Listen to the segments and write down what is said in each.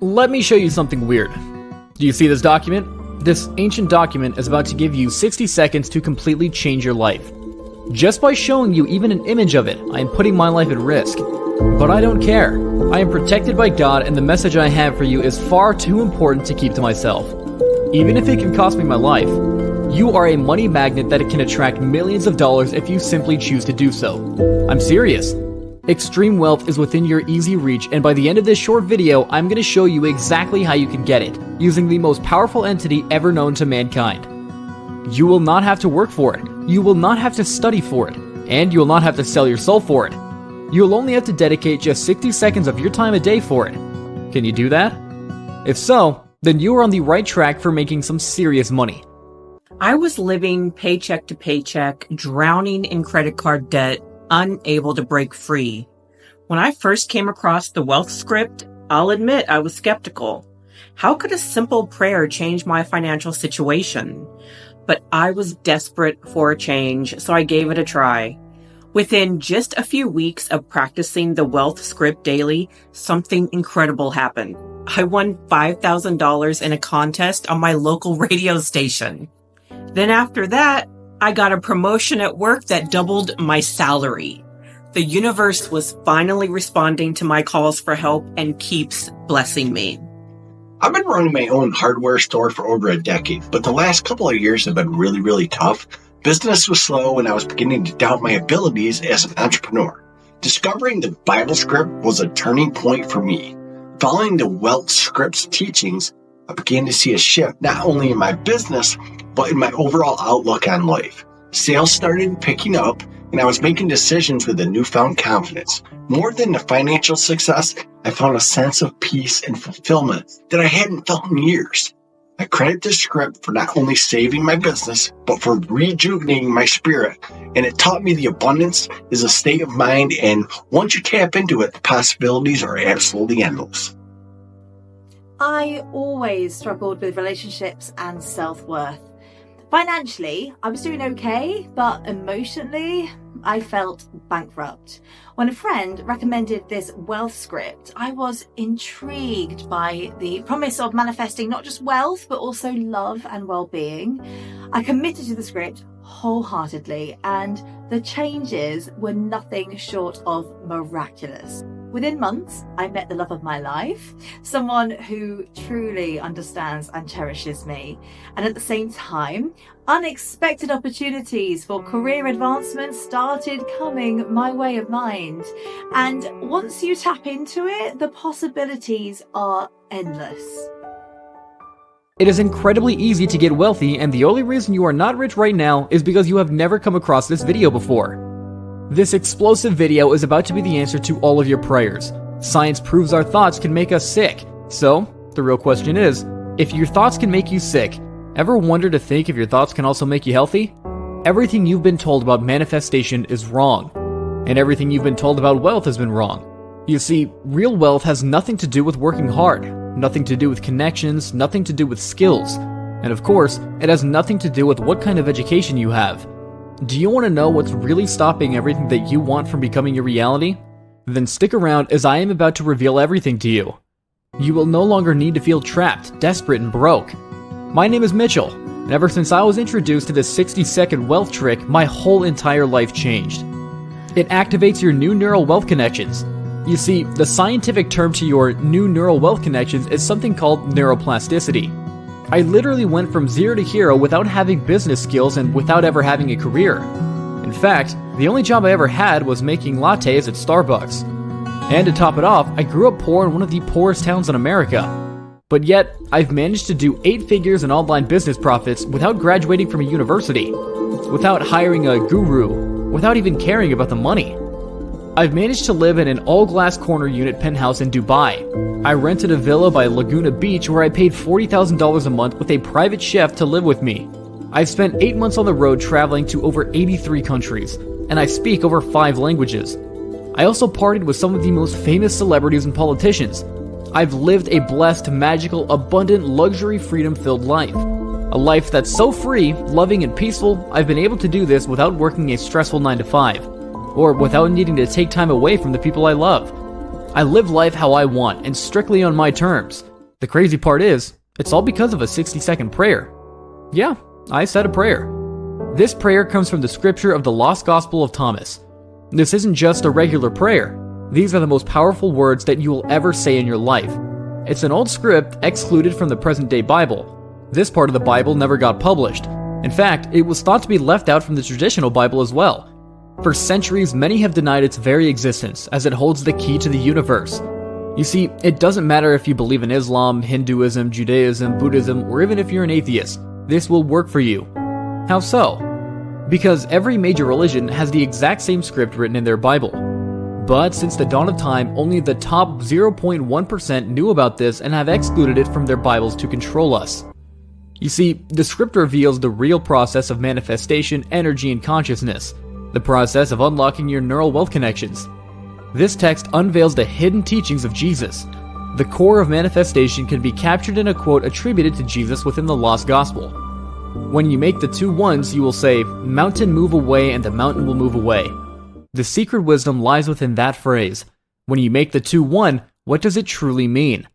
Let me show you something weird. Do you see this document? This ancient document is about to give you 60 seconds to completely change your life. Just by showing you even an image of it, I am putting my life at risk. But I don't care. I am protected by God, and the message I have for you is far too important to keep to myself. Even if it can cost me my life, you are a money magnet that can attract millions of dollars if you simply choose to do so. I'm serious. Extreme wealth is within your easy reach, and by the end of this short video, I'm going to show you exactly how you can get it, using the most powerful entity ever known to mankind. You will not have to work for it, you will not have to study for it, and you will not have to sell your soul for it. You will only have to dedicate just 60 seconds of your time a day for it. Can you do that? If so, then you are on the right track for making some serious money. I was living paycheck to paycheck, drowning in credit card debt, unable to break free. When I first came across the wealth script, I'll admit I was skeptical. How could a simple prayer change my financial situation? But I was desperate for a change, so I gave it a try. Within just a few weeks of practicing the wealth script daily, something incredible happened. I won $5,000 in a contest on my local radio station. Then after that, I got a promotion at work that doubled my salary. The universe was finally responding to my calls for help and keeps blessing me. I've been running my own hardware store for over a decade, but the last couple of years have been really tough. Business was slow and I was beginning to doubt my abilities as an entrepreneur. Discovering the Bible script was a turning point for me. Following the wealth script's teachings, I began to see a shift not only in my business, but in my overall outlook on life. Sales started picking up, and I was making decisions with a newfound confidence. More than the financial success, I found a sense of peace and fulfillment that I hadn't felt in years. I credit this script for not only saving my business, but for rejuvenating my spirit, and it taught me the abundance is a state of mind, and once you tap into it, the possibilities are absolutely endless. I always struggled with relationships and self-worth. Financially, I was doing okay, but emotionally, I felt bankrupt. When a friend recommended this wealth script, I was intrigued by the promise of manifesting not just wealth, but also love and well-being. I committed to the script wholeheartedly, and the changes were nothing short of miraculous. Within months, I met the love of my life, someone who truly understands and cherishes me. And at the same time, unexpected opportunities for career advancement started coming my way of mind. And once you tap into it, the possibilities are endless. It is incredibly easy to get wealthy, and the only reason you are not rich right now is because you have never come across this video before. This explosive video is about to be the answer to all of your prayers. Science proves our thoughts can make us sick. So, the real question is, if your thoughts can make you sick, ever wonder to think if your thoughts can also make you healthy? Everything you've been told about manifestation is wrong. And everything you've been told about wealth has been wrong. You see, real wealth has nothing to do with working hard, nothing to do with connections, nothing to do with skills. And of course, it has nothing to do with what kind of education you have. Do you want to know what's really stopping everything that you want from becoming your reality? Then stick around as I am about to reveal everything to you. You will no longer need to feel trapped, desperate, and broke. My name is Mitchell, and ever since I was introduced to this 60-second wealth trick, my whole entire life changed. It activates your new neural wealth connections. You see, the scientific term to your new neural wealth connections is something called neuroplasticity. I literally went from zero to hero without having business skills and without ever having a career. In fact, the only job I ever had was making lattes at Starbucks. And to top it off, I grew up poor in one of the poorest towns in America. But yet, I've managed to do 8 figures in online business profits without graduating from a university, without hiring a guru, without even caring about the money. I've managed to live in an all-glass corner unit penthouse in Dubai. I rented a villa by Laguna Beach where I paid $40,000 a month with a private chef to live with me. I've spent 8 months on the road traveling to over 83 countries, and I speak over 5 languages. I also partied with some of the most famous celebrities and politicians. I've lived a blessed, magical, abundant, luxury, freedom-filled life. A life that's so free, loving, and peaceful, I've been able to do this without working a stressful 9-to-5. Or without needing to take time away from the people I love. I live life how I want and strictly on my terms, The crazy part is, it's all because of a 60-second prayer. Yeah, I said a prayer. This prayer comes from the scripture of the Lost Gospel of Thomas. This isn't just a regular prayer. These are the most powerful words that you will ever say in your life. It's an old script excluded from the present-day Bible. This part of the Bible never got published. In fact, it was thought to be left out from the traditional Bible as well. For centuries, many have denied its very existence, as it holds the key to the universe. You see, it doesn't matter if you believe in Islam, Hinduism, Judaism, Buddhism, or even if you're an atheist. This will work for you. How so? Because every major religion has the exact same script written in their Bible. But since the dawn of time, only the top 0.1% knew about this and have excluded it from their Bibles to control us. You see, the script reveals the real process of manifestation, energy, and consciousness. The process of unlocking your neural wealth connections. This text unveils the hidden teachings of Jesus. The core of manifestation can be captured in a quote attributed to Jesus within the Lost Gospel. When you make the two ones, you will say, "Mountain, move away, and the mountain will move away." The secret wisdom lies within that phrase. When you make the two one, what does it truly mean?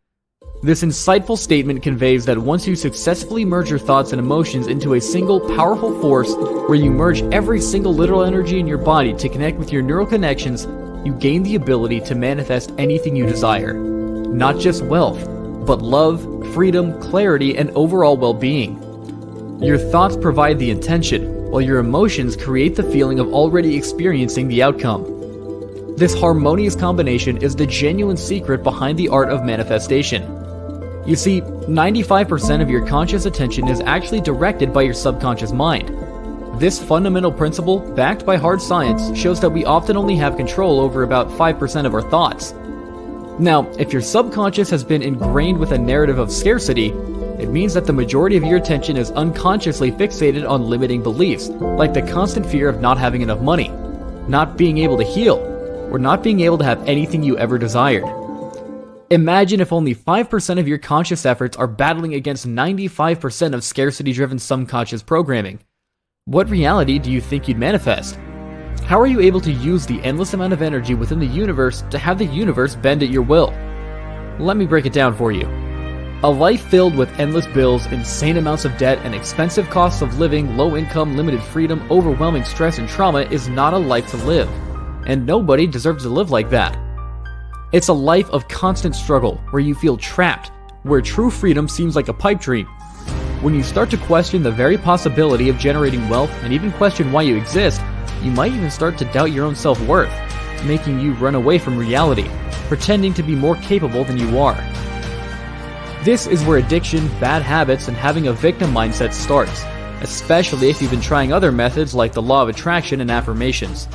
This insightful statement conveys that once you successfully merge your thoughts and emotions into a single powerful force, where you merge every single literal energy in your body to connect with your neural connections, you gain the ability to manifest anything you desire. Not just wealth, but love, freedom, clarity, and overall well-being. Your thoughts provide the intention, while your emotions create the feeling of already experiencing the outcome. This harmonious combination is the genuine secret behind the art of manifestation. You see, 95% of your conscious attention is actually directed by your subconscious mind. This fundamental principle, backed by hard science, shows that we often only have control over about 5% of our thoughts. Now, if your subconscious has been ingrained with a narrative of scarcity, it means that the majority of your attention is unconsciously fixated on limiting beliefs, like the constant fear of not having enough money, not being able to heal, or not being able to have anything you ever desired. Imagine if only 5% of your conscious efforts are battling against 95% of scarcity-driven subconscious programming. What reality do you think you'd manifest? How are you able to use the endless amount of energy within the universe to have the universe bend at your will? Let me break it down for you. A life filled with endless bills, insane amounts of debt, and expensive costs of living, low income, limited freedom, overwhelming stress, and trauma is not a life to live. And nobody deserves to live like that. It's a life of constant struggle, where you feel trapped, where true freedom seems like a pipe dream. When you start to question the very possibility of generating wealth and even question why you exist, you might even start to doubt your own self-worth, making you run away from reality, pretending to be more capable than you are. This is where addiction, bad habits, and having a victim mindset starts, especially if you've been trying other methods like the law of attraction and affirmations.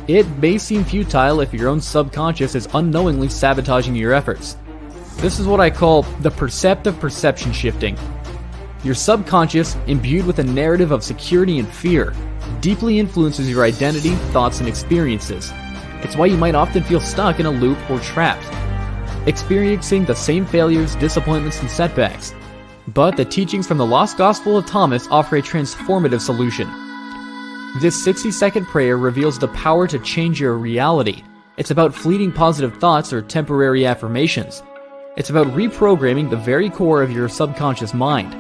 It may seem futile if your own subconscious is unknowingly sabotaging your efforts. This is what I call the perceptive perception shifting. Your subconscious, imbued with a narrative of security and fear, deeply influences your identity, thoughts, and experiences. It's why you might often feel stuck in a loop or trapped, experiencing the same failures, disappointments, and setbacks. But the teachings from the Lost Gospel of Thomas offer a transformative solution. This 60-second prayer reveals the power to change your reality. It's about fleeting positive thoughts or temporary affirmations. It's about reprogramming the very core of your subconscious mind.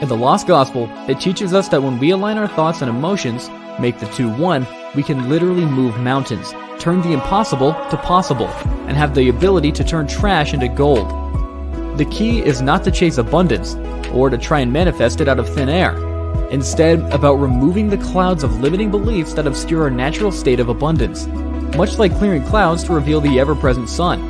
In the Lost Gospel, it teaches us that when we align our thoughts and emotions, make the two one, we can literally move mountains, turn the impossible to possible, and have the ability to turn trash into gold. The key is not to chase abundance, or to try and manifest it out of thin air. Instead, about removing the clouds of limiting beliefs that obscure our natural state of abundance, much like clearing clouds to reveal the ever-present sun.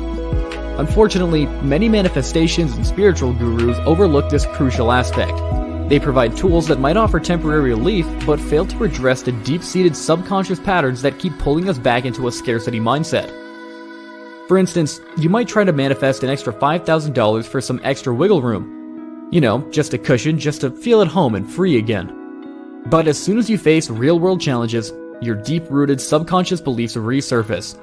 Unfortunately, many manifestations and spiritual gurus overlook this crucial aspect. They provide tools that might offer temporary relief, but fail to address the deep-seated subconscious patterns that keep pulling us back into a scarcity mindset. For instance, you might try to manifest an extra $5,000 for some extra wiggle room. You know, just a cushion, just to feel at home and free again. But as soon as you face real-world challenges, your deep-rooted subconscious beliefs resurface,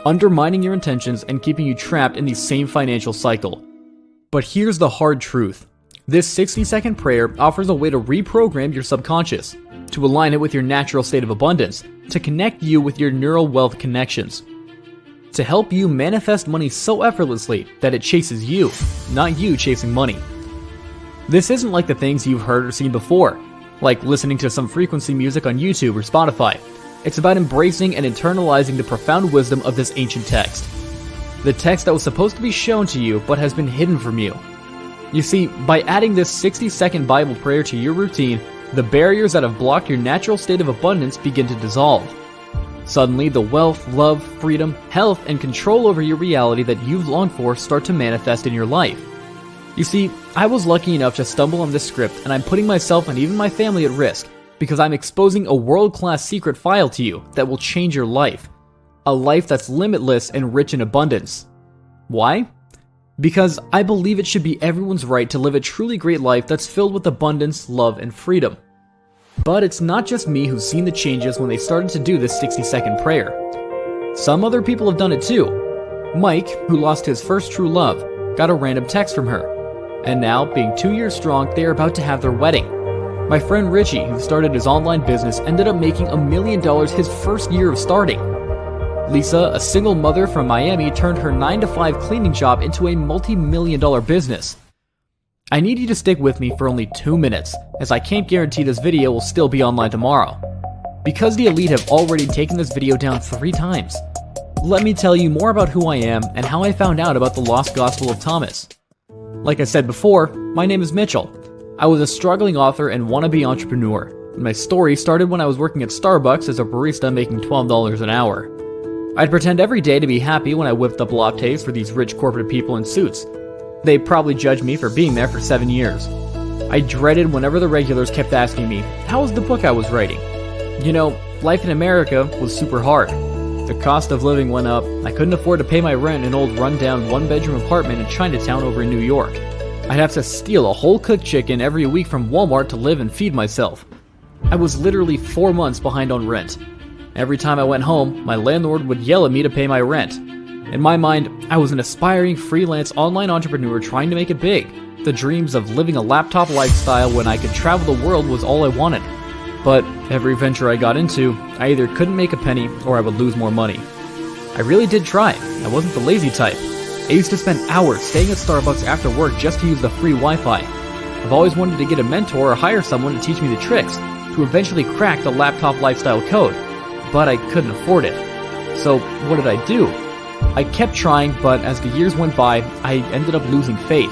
undermining your intentions and keeping you trapped in the same financial cycle. But here's the hard truth. This 60-second prayer offers a way to reprogram your subconscious, to align it with your natural state of abundance, to connect you with your neural wealth connections. to help you manifest money so effortlessly that it chases you, not you chasing money. This isn't like the things you've heard or seen before, like listening to some frequency music on YouTube or Spotify. It's about embracing and internalizing the profound wisdom of this ancient text. The text that was supposed to be shown to you but has been hidden from you. You see, by adding this 60-second Bible prayer to your routine, the barriers that have blocked your natural state of abundance begin to dissolve. Suddenly, the wealth, love, freedom, health, and control over your reality that you've longed for start to manifest in your life. You see, I was lucky enough to stumble on this script, and I'm putting myself and even my family at risk because I'm exposing a world-class secret file to you that will change your life. A life that's limitless and rich in abundance. Why? Because I believe it should be everyone's right to live a truly great life that's filled with abundance, love, and freedom. But it's not just me who's seen the changes when they started to do this 60-second prayer. Some other people have done it too. Mike, who lost his first true love, got a random text from her. And now, being 2 years strong, they are about to have their wedding. My friend Richie, who started his online business, ended up making $1 million his first year of starting. Lisa, a single mother from Miami, turned her 9-to-5 cleaning job into a multi-million-dollar business. I need you to stick with me for only 2 minutes, as I can't guarantee this video will still be online tomorrow. Because the elite have already taken this video down 3 times. Let me tell you more about who I am and how I found out about the lost gospel of Thomas. Like I said before, my name is Mitchell. I was a struggling author and wannabe entrepreneur. And my story started when I was working at Starbucks as a barista making $12 an hour. I'd pretend every day to be happy when I whipped up lattes for these rich corporate people in suits. They probably judged me for being there for 7 years. I dreaded whenever the regulars kept asking me, how was the book I was writing? You know, life in America was super hard. The cost of living went up, I couldn't afford to pay my rent in an old rundown 1-bedroom apartment in Chinatown over in New York. I'd have to steal a whole cooked chicken every week from Walmart to live and feed myself. I was literally 4 months behind on rent. Every time I went home, my landlord would yell at me to pay my rent. In my mind, I was an aspiring freelance online entrepreneur trying to make it big. The dreams of living a laptop lifestyle when I could travel the world was all I wanted. But every venture I got into, I either couldn't make a penny or I would lose more money. I really did try. I wasn't the lazy type. I used to spend hours staying at Starbucks after work just to use the free Wi-Fi. I've always wanted to get a mentor or hire someone to teach me the tricks, to eventually crack the laptop lifestyle code. But I couldn't afford it. So what did I do? I kept trying, but as the years went by, I ended up losing faith.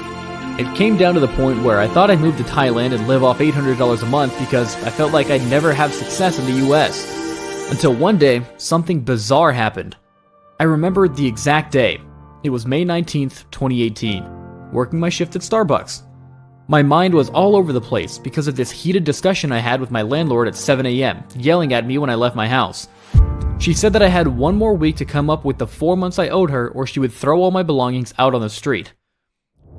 It came down to the point where I thought I'd move to Thailand and live off $800 a month because I felt like I'd never have success in the US. Until one day, something bizarre happened. I remembered the exact day. It was May 19th, 2018, working my shift at Starbucks. My mind was all over the place because of this heated discussion I had with my landlord at 7 a.m., yelling at me when I left my house. She said that I had 1 more week to come up with the 4 months I owed her or she would throw all my belongings out on the street.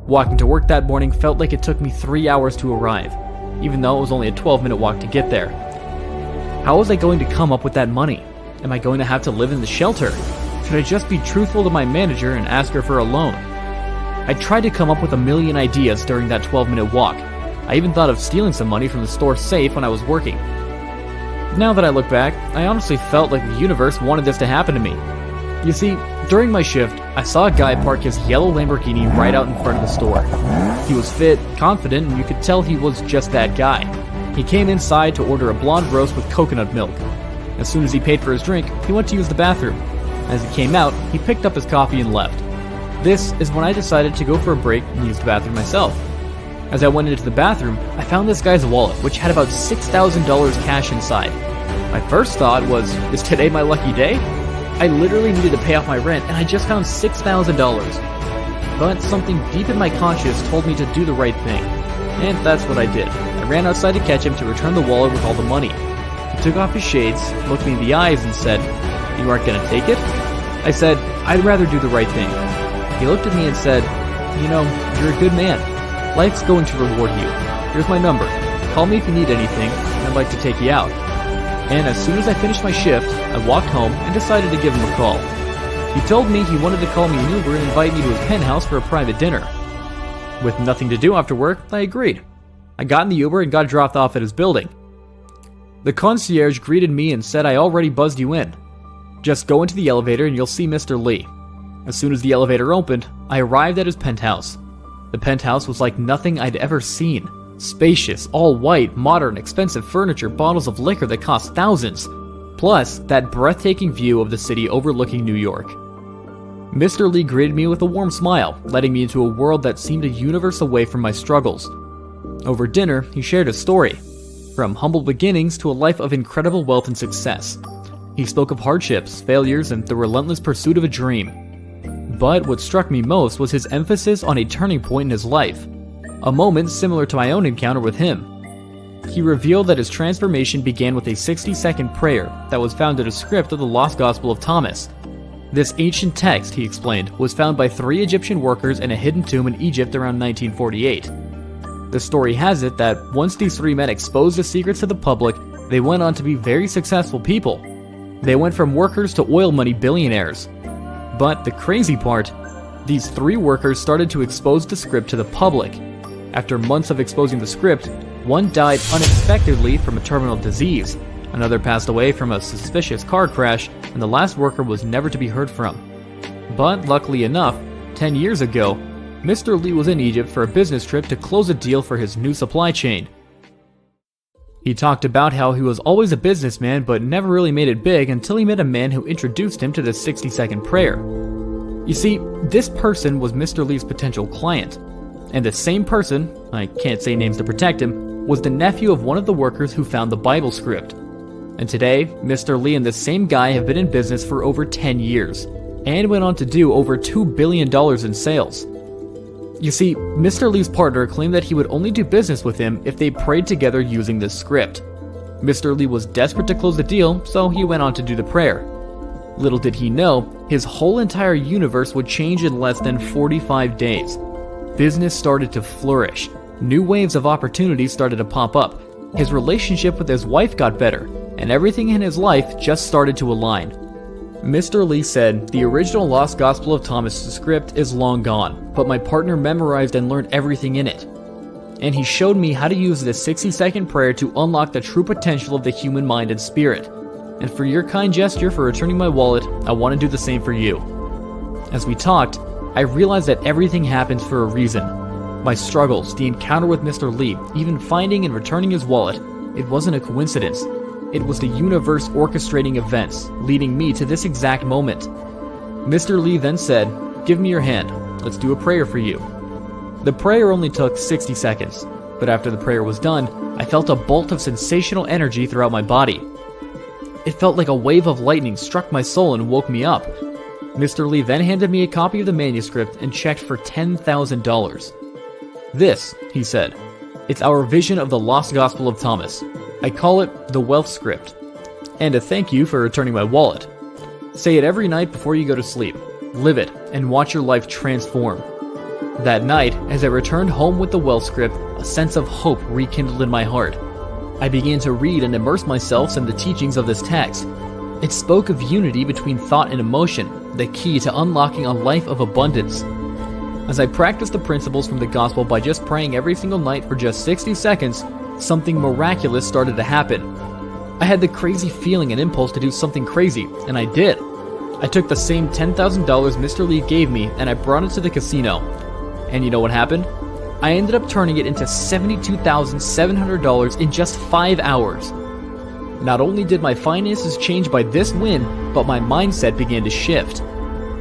Walking to work that morning felt like it took me 3 hours to arrive, even though it was only a 12-minute walk to get there. How was I going to come up with that money? Am I going to have to live in the shelter? Should I just be truthful to my manager and ask her for a loan? I tried to come up with a million ideas during that 12-minute walk. I even thought of stealing some money from the store safe when I was working. Now that I look back, I honestly felt like the universe wanted this to happen to me. You see, during my shift, I saw a guy park his yellow Lamborghini right out in front of the store. He was fit, confident, and you could tell he was just that guy. He came inside to order a blonde roast with coconut milk. As soon as he paid for his drink, he went to use the bathroom. As he came out, he picked up his coffee and left. This is when I decided to go for a break and use the bathroom myself. As I went into the bathroom, I found this guy's wallet, which had about $6,000 cash inside. My first thought was, is today my lucky day? I literally needed to pay off my rent, and I just found $6,000. But something deep in my conscience told me to do the right thing. And that's what I did. I ran outside to catch him to return the wallet with all the money. He took off his shades, looked me in the eyes, and said, "You aren't gonna take it?" I said, "I'd rather do the right thing." He looked at me and said, "You know, you're a good man. Life's going to reward you. Here's my number. Call me if you need anything. I'd like to take you out." And as soon as I finished my shift, I walked home and decided to give him a call. He told me he wanted to call me an Uber and invite me to his penthouse for a private dinner. With nothing to do after work, I agreed. I got in the Uber and got dropped off at his building. The concierge greeted me and said I already buzzed you in. Just go into the elevator and you'll see Mr. Lee. As soon as the elevator opened, I arrived at his penthouse. The penthouse was like nothing I'd ever seen. Spacious, all white, modern, expensive furniture, bottles of liquor that cost thousands. Plus, that breathtaking view of the city overlooking New York. Mr. Lee greeted me with a warm smile, letting me into a world that seemed a universe away from my struggles. Over dinner, he shared his story, from humble beginnings to a life of incredible wealth and success. He spoke of hardships, failures, and the relentless pursuit of a dream. But what struck me most was his emphasis on a turning point in his life, a moment similar to my own encounter with him. He revealed that his transformation began with a 60-second prayer that was found in a script of the Lost Gospel of Thomas. This ancient text, he explained, was found by 3 Egyptian workers in a hidden tomb in Egypt around 1948. The story has it that once these 3 men exposed the secrets to the public, they went on to be very successful people. They went from workers to oil money billionaires. But the crazy part, these 3 workers started to expose the script to the public. After months of exposing the script, one died unexpectedly from a terminal disease, another passed away from a suspicious car crash, and the last worker was never to be heard from. But luckily enough, 10 years ago, Mr. Lee was in Egypt for a business trip to close a deal for his new supply chain. He talked about how he was always a businessman but never really made it big until he met a man who introduced him to the 60-second prayer. You see, this person was Mr. Lee's potential client. And the same person, I can't say names to protect him, was the nephew of one of the workers who found the Bible script. And today, Mr. Lee and the same guy have been in business for over 10 years, and went on to do over $2 billion in sales. You see, Mr. Lee's partner claimed that he would only do business with him if they prayed together using this script. Mr. Lee was desperate to close the deal, so he went on to do the prayer. Little did he know, his whole entire universe would change in less than 45 days. Business started to flourish. New waves of opportunities started to pop up. His relationship with his wife got better, and everything in his life just started to align. Mr. Lee said, "The original Lost Gospel of Thomas script is long gone, but my partner memorized and learned everything in it. And he showed me how to use this 60-second prayer to unlock the true potential of the human mind and spirit. And for your kind gesture for returning my wallet, I want to do the same for you." As we talked, I realized that everything happens for a reason. My struggles, the encounter with Mr. Lee, even finding and returning his wallet, it wasn't a coincidence. It was the universe orchestrating events, leading me to this exact moment. Mr. Lee then said, "Give me your hand. Let's do a prayer for you." The prayer only took 60 seconds, but after the prayer was done, I felt a bolt of sensational energy throughout my body. It felt like a wave of lightning struck my soul and woke me up. Mr. Lee then handed me a copy of the manuscript and checked for $10,000. "This," he said, "it's our vision of the Lost Gospel of Thomas. I call it the Wealth Script. And a thank you for returning my wallet. Say it every night before you go to sleep. Live it, and watch your life transform." That night, as I returned home with the Wealth Script, a sense of hope rekindled in my heart. I began to read and immerse myself in the teachings of this text. It spoke of unity between thought and emotion, the key to unlocking a life of abundance. As I practiced the principles from the gospel by just praying every single night for just 60 seconds, something miraculous started to happen. I had the crazy feeling and impulse to do something crazy, and I did. I took the same $10,000 Mr. Lee gave me and I brought it to the casino. And you know what happened? I ended up turning it into $72,700 in just 5 hours. Not only did my finances change by this win, but my mindset began to shift.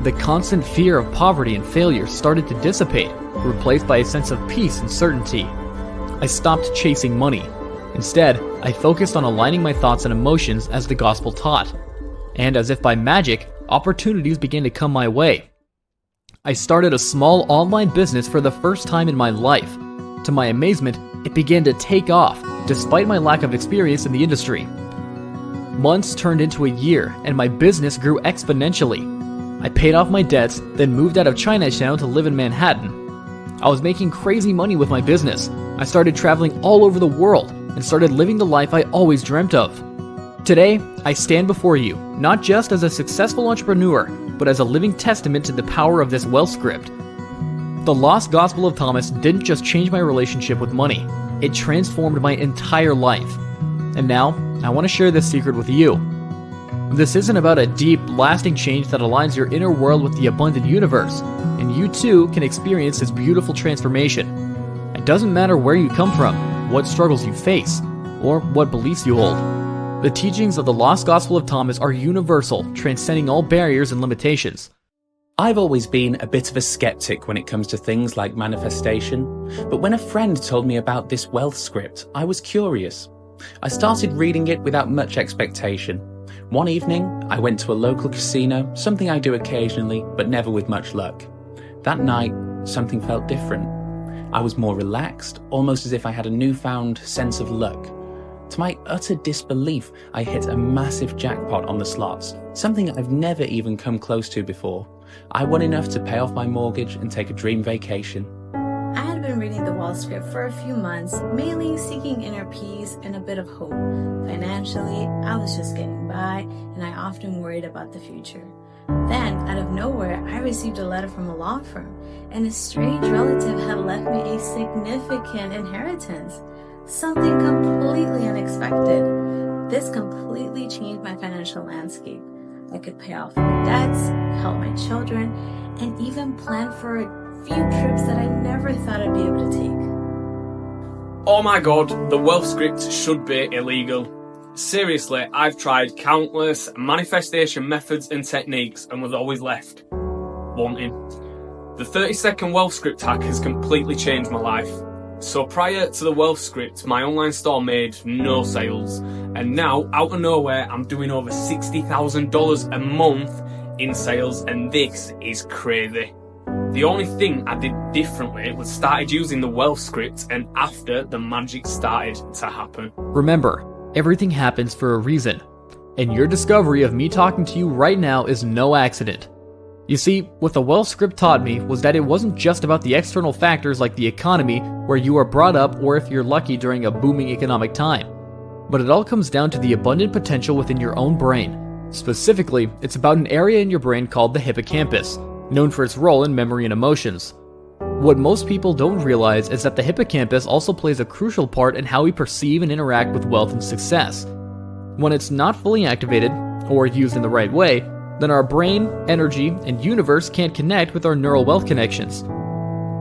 The constant fear of poverty and failure started to dissipate, replaced by a sense of peace and certainty. I stopped chasing money. Instead, I focused on aligning my thoughts and emotions as the gospel taught. And as if by magic, opportunities began to come my way. I started a small online business for the first time in my life. To my amazement, it began to take off, despite my lack of experience in the industry. Months turned into a year, and my business grew exponentially. I paid off my debts, then moved out of Chinatown to live in Manhattan. I was making crazy money with my business. I started traveling all over the world, and started living the life I always dreamt of. Today, I stand before you, not just as a successful entrepreneur, but as a living testament to the power of this wealth script. The Lost Gospel of Thomas didn't just change my relationship with money, it transformed my entire life. And now, I want to share this secret with you. This isn't about a deep, lasting change that aligns your inner world with the abundant universe, and you too can experience this beautiful transformation. It doesn't matter where you come from, what struggles you face, or what beliefs you hold. The teachings of the Lost Gospel of Thomas are universal, transcending all barriers and limitations. I've always been a bit of a skeptic when it comes to things like manifestation, but when a friend told me about this wealth script, I was curious. I started reading it without much expectation. One evening, I went to a local casino, something I do occasionally, but never with much luck. That night, something felt different. I was more relaxed, almost as if I had a newfound sense of luck. To my utter disbelief, I hit a massive jackpot on the slots, something I've never even come close to before. I won enough to pay off my mortgage and take a dream vacation. I had been reading the wealth script for a few months, mainly seeking inner peace and a bit of hope. Financially, I was just getting by, and I often worried about the future. Then, out of nowhere, I received a letter from a law firm, and a strange relative had left me a significant inheritance. Something completely unexpected. This completely changed my financial landscape. I could pay off my debts, help my children, and even plan for a few trips that I never thought I'd be able to take. Oh my god, the wealth script should be illegal. Seriously, I've tried countless manifestation methods and techniques and was always left wanting. The 30-second wealth script hack has completely changed my life. So prior to the wealth script, my online store made no sales, and now, out of nowhere, I'm doing over $60,000 a month in sales, and this is crazy. The only thing I did differently was started using the wealth script, and after, the magic started to happen. Remember, everything happens for a reason, and your discovery of me talking to you right now is no accident. You see, what the wealth script taught me was that it wasn't just about the external factors like the economy, where you are brought up, or if you're lucky during a booming economic time. But it all comes down to the abundant potential within your own brain. Specifically, it's about an area in your brain called the hippocampus, known for its role in memory and emotions. What most people don't realize is that the hippocampus also plays a crucial part in how we perceive and interact with wealth and success. When it's not fully activated, or used in the right way, then our brain, energy, and universe can't connect with our neural wealth connections.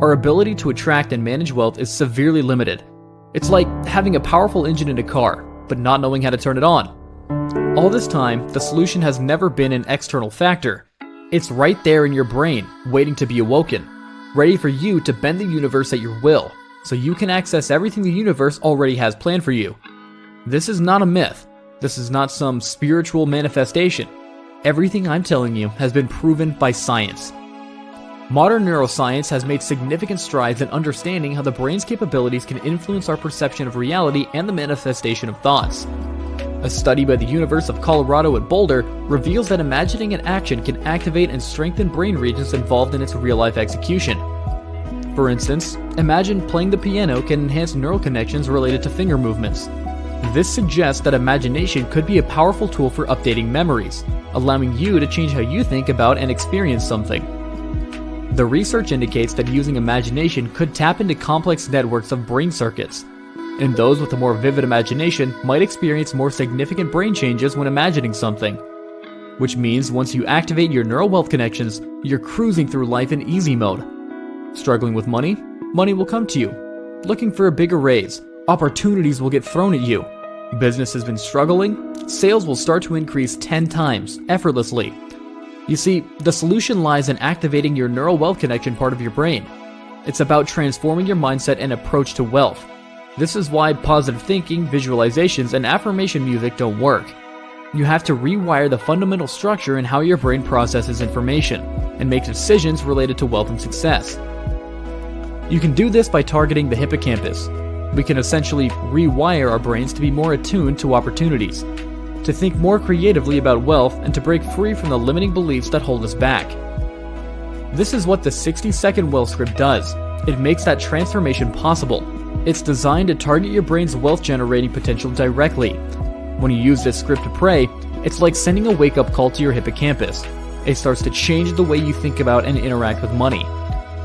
Our ability to attract and manage wealth is severely limited. It's like having a powerful engine in a car, but not knowing how to turn it on. All this time, the solution has never been an external factor. It's right there in your brain, waiting to be awoken, ready for you to bend the universe at your will, so you can access everything the universe already has planned for you. This is not a myth. This is not some spiritual manifestation. Everything I'm telling you has been proven by science. Modern neuroscience has made significant strides in understanding how the brain's capabilities can influence our perception of reality and the manifestation of thoughts. A study by the University of Colorado at Boulder reveals that imagining an action can activate and strengthen brain regions involved in its real-life execution. For instance, imagine playing the piano can enhance neural connections related to finger movements. This suggests that imagination could be a powerful tool for updating memories, allowing you to change how you think about and experience something. The research indicates that using imagination could tap into complex networks of brain circuits, and those with a more vivid imagination might experience more significant brain changes when imagining something. Which means once you activate your neural wealth connections, you're cruising through life in easy mode. Struggling with money? Money will come to you. Looking for a bigger raise? Opportunities will get thrown at you. Business has been struggling? Sales will start to increase 10 times, effortlessly. You see, the solution lies in activating your neural wealth connection part of your brain. It's about transforming your mindset and approach to wealth. This is why positive thinking, visualizations, and affirmation music don't work. You have to rewire the fundamental structure in how your brain processes information and makes decisions related to wealth and success. You can do this by targeting the hippocampus. We can essentially rewire our brains to be more attuned to opportunities, to think more creatively about wealth, and to break free from the limiting beliefs that hold us back. This is what the 60-second wealth script does. It makes that transformation possible. It's designed to target your brain's wealth-generating potential directly. When you use this script to pray, it's like sending a wake-up call to your hippocampus. It starts to change the way you think about and interact with money.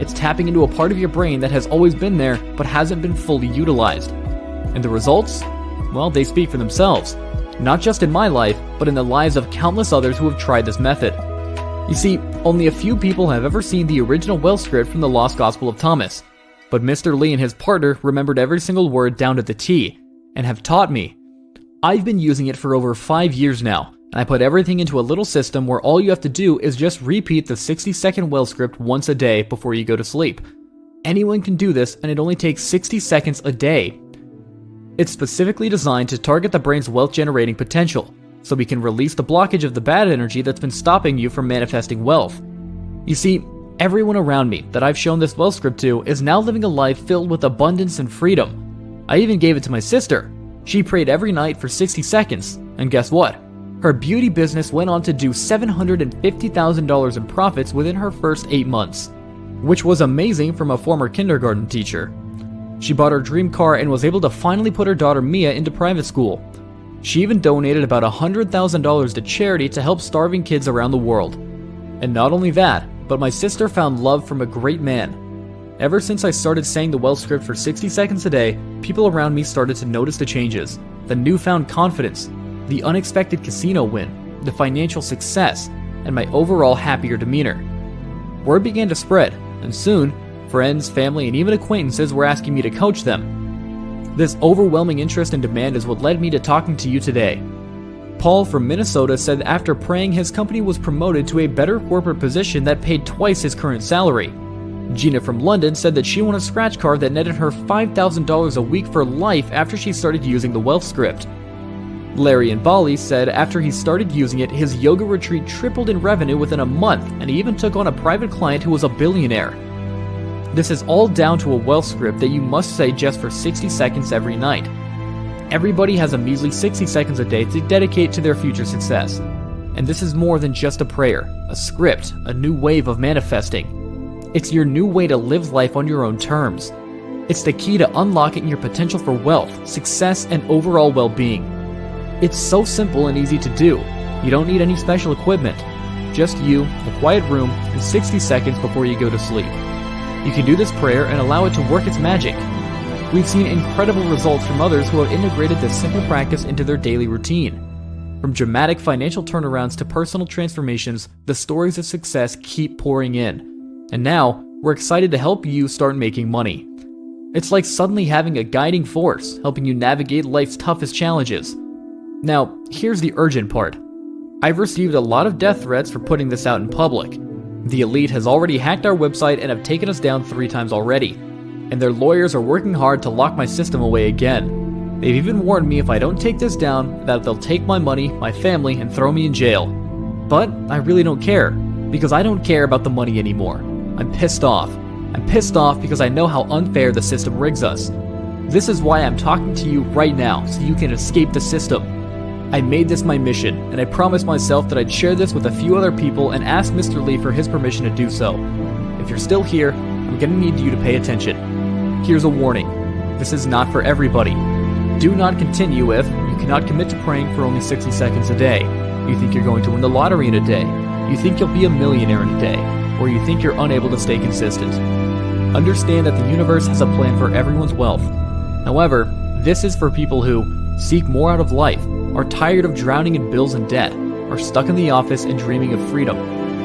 It's tapping into a part of your brain that has always been there but hasn't been fully utilized. And the results? Well, they speak for themselves. Not just in my life, but in the lives of countless others who have tried this method. You see, only a few people have ever seen the original wealth script from the Lost Gospel of Thomas, but Mr. Lee and his partner remembered every single word down to the T, and have taught me. I've been using it for over 5 years now, and I put everything into a little system where all you have to do is just repeat the 60-second wealth script once a day before you go to sleep. Anyone can do this, and it only takes 60 seconds a day. It's specifically designed to target the brain's wealth-generating potential, so we can release the blockage of the bad energy that's been stopping you from manifesting wealth. You see, everyone around me that I've shown this wealth script to is now living a life filled with abundance and freedom. I even gave it to my sister. She prayed every night for 60 seconds, and guess what? Her beauty business went on to do $750,000 in profits within her first 8 months, which was amazing from a former kindergarten teacher. She bought her dream car and was able to finally put her daughter Mia into private school. She even donated about $100,000 to charity to help starving kids around the world. And not only that, but my sister found love from a great man. Ever since I started saying the wealth script for 60 seconds a day, people around me started to notice the changes, the newfound confidence, the unexpected casino win, the financial success, and my overall happier demeanor. Word began to spread, and soon, friends, family, and even acquaintances were asking me to coach them. This overwhelming interest and demand is what led me to talking to you today. Paul from Minnesota said after praying his company was promoted to a better corporate position that paid twice his current salary. Gina from London said that she won a scratch card that netted her $5,000 a week for life after she started using the wealth script. Larry in Bali said after he started using it, his yoga retreat tripled in revenue within a month, and he even took on a private client who was a billionaire. This is all down to a wealth script that you must say just for 60 seconds every night. Everybody has a measly 60 seconds a day to dedicate to their future success. And this is more than just a prayer, a script, a new wave of manifesting. It's your new way to live life on your own terms. It's the key to unlocking your potential for wealth, success, and overall well-being. It's so simple and easy to do. You don't need any special equipment. Just you, a quiet room, and 60 seconds before you go to sleep. You can do this prayer and allow it to work its magic. We've seen incredible results from others who have integrated this simple practice into their daily routine. From dramatic financial turnarounds to personal transformations, the stories of success keep pouring in. And now, we're excited to help you start making money. It's like suddenly having a guiding force, helping you navigate life's toughest challenges. Now, here's the urgent part. I've received a lot of death threats for putting this out in public. The elite has already hacked our website and have taken us down 3 times already. And their lawyers are working hard to lock my system away again. They've even warned me if I don't take this down, that they'll take my money, my family, and throw me in jail. But I really don't care, because I don't care about the money anymore. I'm pissed off. I'm pissed off because I know how unfair the system rigs us. This is why I'm talking to you right now, so you can escape the system. I made this my mission, and I promised myself that I'd share this with a few other people and ask Mr. Lee for his permission to do so. If you're still here, I'm gonna need you to pay attention. Here's a warning. This is not for everybody. Do not continue if you cannot commit to praying for only 60 seconds a day. You think you're going to win the lottery in a day. You think you'll be a millionaire in a day. Or you think you're unable to stay consistent. Understand that the universe has a plan for everyone's wealth. However, this is for people who seek more out of life, are tired of drowning in bills and debt, are stuck in the office and dreaming of freedom,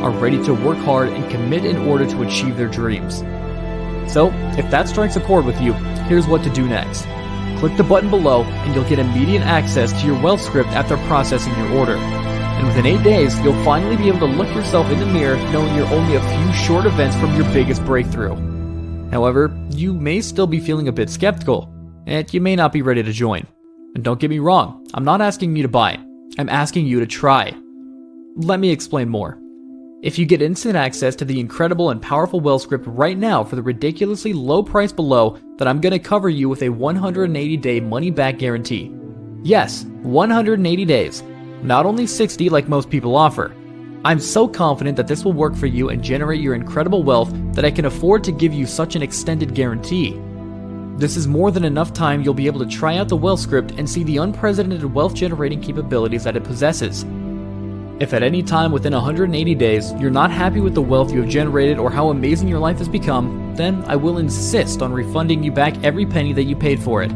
are ready to work hard and commit in order to achieve their dreams. So, if that strikes a chord with you, here's what to do next. Click the button below and you'll get immediate access to your wealth script after processing your order. And within 8 days, you'll finally be able to look yourself in the mirror knowing you're only a few short events from your biggest breakthrough. However, you may still be feeling a bit skeptical, and you may not be ready to join. And don't get me wrong, I'm not asking you to buy. I'm asking you to try. Let me explain more. If you get instant access to the incredible and powerful wealth script right now for the ridiculously low price below, then I'm going to cover you with a 180-day money-back guarantee. Yes, 180 days. Not only 60 like most people offer. I'm so confident that this will work for you and generate your incredible wealth that I can afford to give you such an extended guarantee. This is more than enough time you'll be able to try out the wealth script and see the unprecedented wealth generating capabilities that it possesses. If at any time within 180 days you're not happy with the wealth you have generated or how amazing your life has become, then I will insist on refunding you back every penny that you paid for it.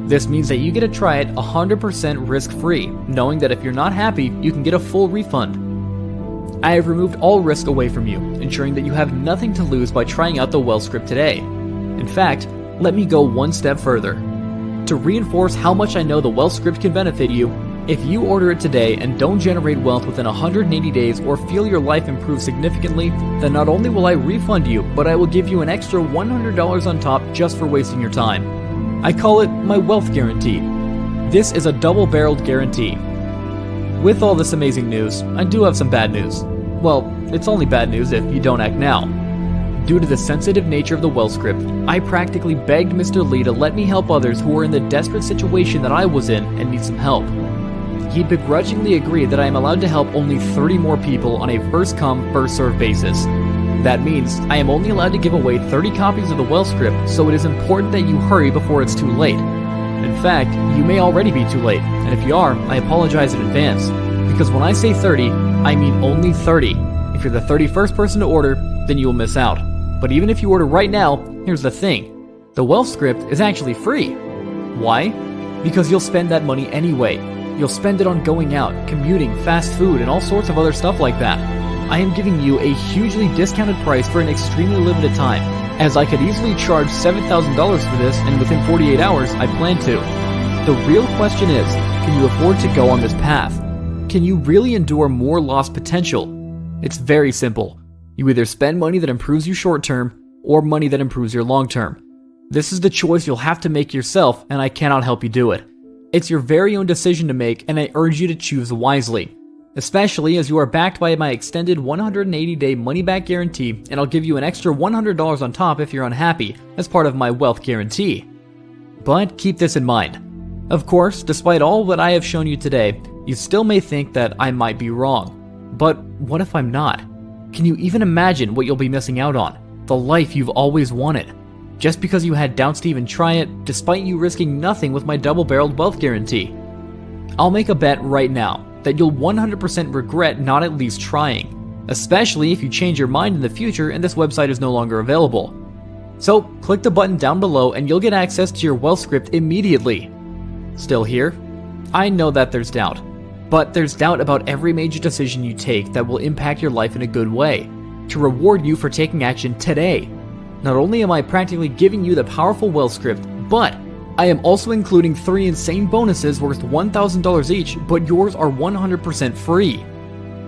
This means that you get to try it 100% risk-free, knowing that if you're not happy, you can get a full refund. I have removed all risk away from you, ensuring that you have nothing to lose by trying out the Wealth Script today. In fact, let me go one step further. To reinforce how much I know the Wealth Script can benefit you, if you order it today and don't generate wealth within 180 days or feel your life improve significantly, then not only will I refund you, but I will give you an extra $100 on top just for wasting your time. I call it my Wealth Guarantee. This is a double-barreled guarantee. With all this amazing news, I do have some bad news. Well, it's only bad news if you don't act now. Due to the sensitive nature of the Wealth Script, I practically begged Mr. Lee to let me help others who were in the desperate situation that I was in and need some help. He begrudgingly agreed that I am allowed to help only 30 more people on a first-come, first-served basis. That means I am only allowed to give away 30 copies of the Wealth Script, so it is important that you hurry before it's too late. In fact, you may already be too late, and if you are, I apologize in advance. Because when I say 30, I mean only 30. If you're the 31st person to order, then you will miss out. But even if you order right now, here's the thing. The Wealth Script is actually free. Why? Because you'll spend that money anyway. You'll spend it on going out, commuting, fast food, and all sorts of other stuff like that. I am giving you a hugely discounted price for an extremely limited time, as I could easily charge $7,000 for this, and within 48 hours, I plan to. The real question is, can you afford to go on this path? Can you really endure more lost potential? It's very simple. You either spend money that improves you short term, or money that improves your long term. This is the choice you'll have to make yourself, and I cannot help you do it. It's your very own decision to make, and I urge you to choose wisely. Especially as you are backed by my extended 180-day money-back guarantee, and I'll give you an extra $100 on top if you're unhappy, as part of my Wealth Guarantee. But keep this in mind. Of course, despite all that I have shown you today, you still may think that I might be wrong. But what if I'm not? Can you even imagine what you'll be missing out on? The life you've always wanted. Just because you had doubts to even try it, despite you risking nothing with my double-barreled wealth guarantee. I'll make a bet right now that you'll 100% regret not at least trying, especially if you change your mind in the future and this website is no longer available. So click the button down below and you'll get access to your Wealth Script immediately. Still here? I know that there's doubt, but there's doubt about every major decision you take that will impact your life in a good way, to reward you for taking action today. Not only am I practically giving you the powerful Wealth Script, but I am also including 3 insane bonuses worth $1,000 each, but yours are 100% free.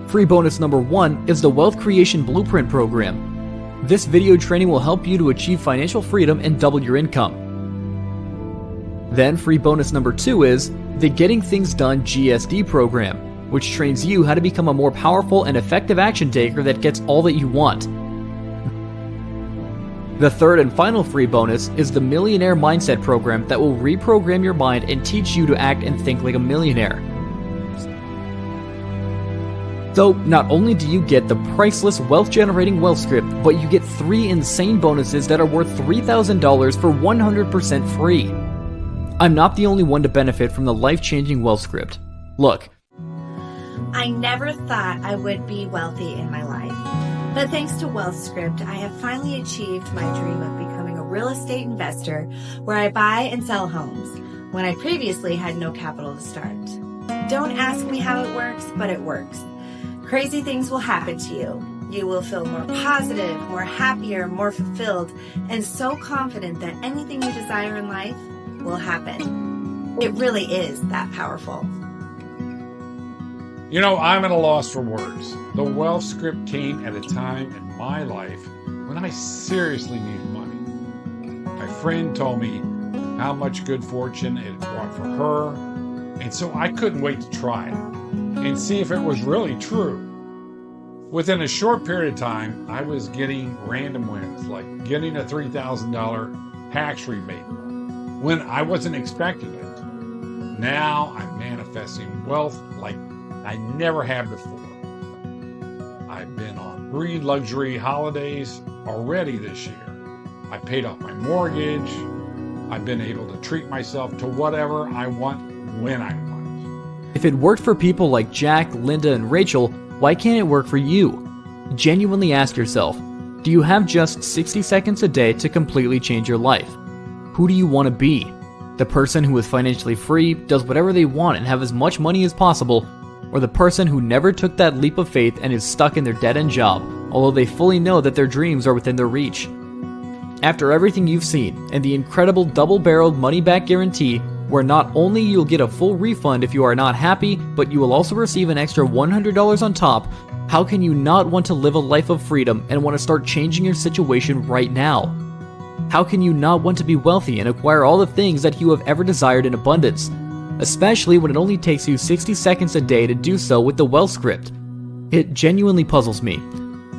Free bonus number 1 is the Wealth Creation Blueprint Program. This video training will help you to achieve financial freedom and double your income. Then free bonus number 2 is the Getting Things Done GSD program, which trains you how to become a more powerful and effective action taker that gets all that you want. The third and final free bonus is the Millionaire Mindset program that will reprogram your mind and teach you to act and think like a millionaire. So not only do you get the priceless wealth-generating Wealth Script, but you get 3 insane bonuses that are worth $3,000 for 100% free. I'm not the only one to benefit from the life-changing Wealth Script. Look. I never thought I would be wealthy in my life. But thanks to Wealth Script, I have finally achieved my dream of becoming a real estate investor where I buy and sell homes when I previously had no capital to start. Don't ask me how it works, but it works. Crazy things will happen to you. You will feel more positive, more happier, more fulfilled, and so confident that anything you desire in life will happen. It really is that powerful. You know, I'm at a loss for words. The Wealth Script came at a time in my life when I seriously needed money. My friend told me how much good fortune it brought for her, and so I couldn't wait to try it and see if it was really true. Within a short period of time, I was getting random wins, like getting a $3,000 tax rebate when I wasn't expecting it. Now I'm manifesting wealth like I never have before. I've been on 3 luxury holidays already this year. I paid off my mortgage. I've been able to treat myself to whatever I want when I want. If it worked for people like Jack, Linda, and Rachel, why can't it work for you? Genuinely ask yourself, do you have just 60 seconds a day to completely change your life? Who do you want to be? The person who is financially free, does whatever they want and have as much money as possible, or the person who never took that leap of faith and is stuck in their dead-end job, although they fully know that their dreams are within their reach. After everything you've seen, and the incredible double-barreled money-back guarantee, where not only you'll get a full refund if you are not happy, but you will also receive an extra $100 on top, how can you not want to live a life of freedom and want to start changing your situation right now? How can you not want to be wealthy and acquire all the things that you have ever desired in abundance? Especially when it only takes you 60 seconds a day to do so with the Wealth Script. It genuinely puzzles me.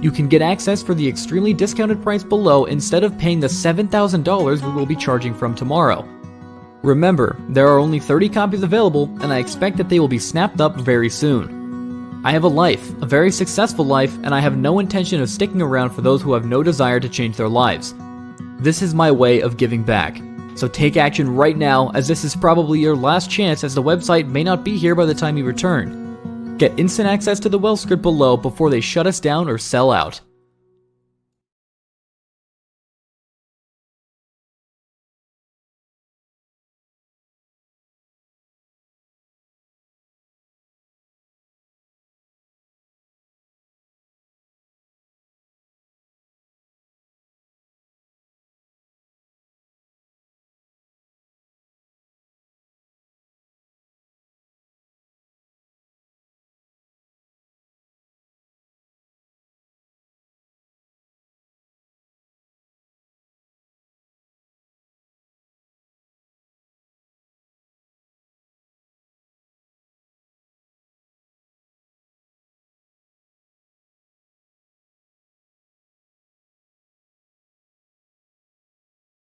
You can get access for the extremely discounted price below instead of paying the $7,000 we will be charging from tomorrow. Remember, there are only 30 copies available, and I expect that they will be snapped up very soon. I have a life, a very successful life, and I have no intention of sticking around for those who have no desire to change their lives. This is my way of giving back. So take action right now, as this is probably your last chance, as the website may not be here by the time you return. Get instant access to the Wealth Script below before they shut us down or sell out.